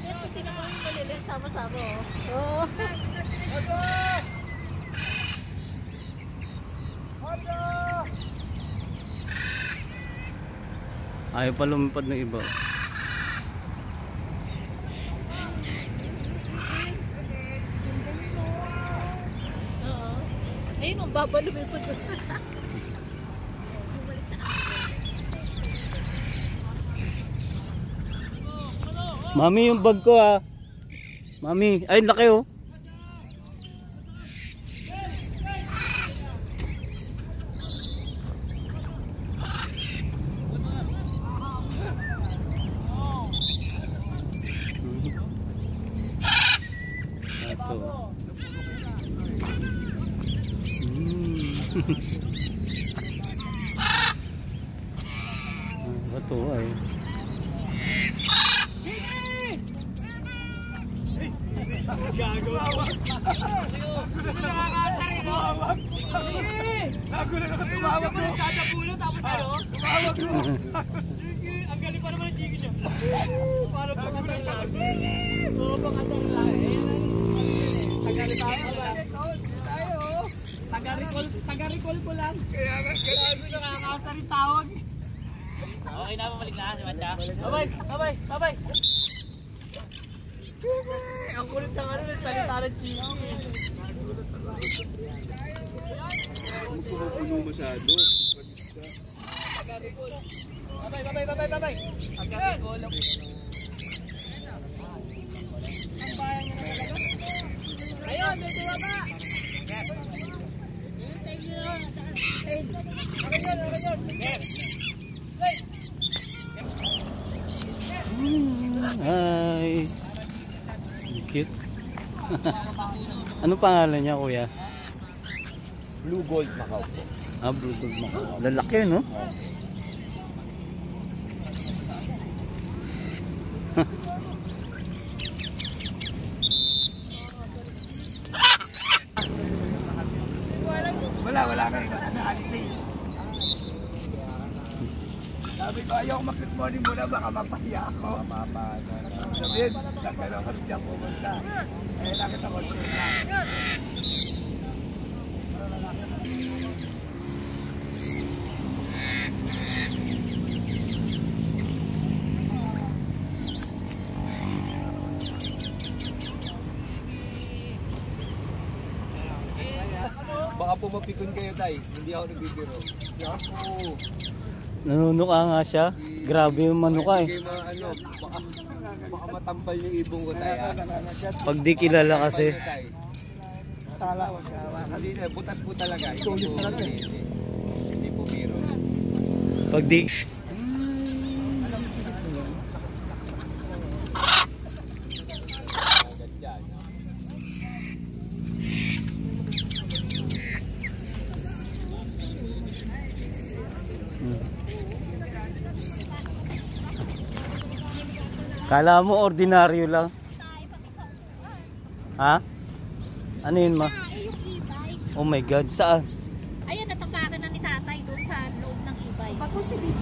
Kasi naman yung maliliit sama-sama. Oo. Ayaw pa lumipad ng iba. Oo. Ayun, ang baba lumipad. Mami, yung bag ko ah. Mami, ay laki oh. Ito. Ito ay. Gagawa. Nagulat ako tumawag mo. Katapulo tapos ano? Tumawag mo. Ang galing pa naman ng Jiggy siya. Para pa kasal lang. Oo, pa kasal lang. Taga-recall ko lang. Kaya nga, grabe nakakasa rin tawag. Okay na, mabalik na si Matcha. Bye-bye, bye-bye, bye-bye. Ang kulit ng ano, nagsalita ng Jiggy. Puno masyado. Bye-bye. Taga-recall. Ayun, may tuwa ba? Hi. Cute. Ano pangalan niya, kuya? Blue Gold Macau. Ah, Blue Gold Macau. Lalaki, no? Wala ka rin na-alipay. Sabi ko, ayaw mag-good morning muna, baka mapahiya ako. Sabihin, nagkaroon ka siya pumunta. Eh, nakita ko siya na. Baka pumapikon kayo, tay. Hindi ako nagbibiro. Nanunuka nga siya. Grabe yung manuka eh. Hindi kayo ano, baka matampal yung ibong ko, tay. Pag di kilala kasi. Tala ko siya. Kanina, butas po talaga. Tulis talaga eh. Hindi po biro. Pag di... Kala mo ordinaryo lang. Ha? Ano yun, ma? Oh my God, saan? Ayan, natapakan na ni tatay doon sa loob ng e-bike. Ako si BJ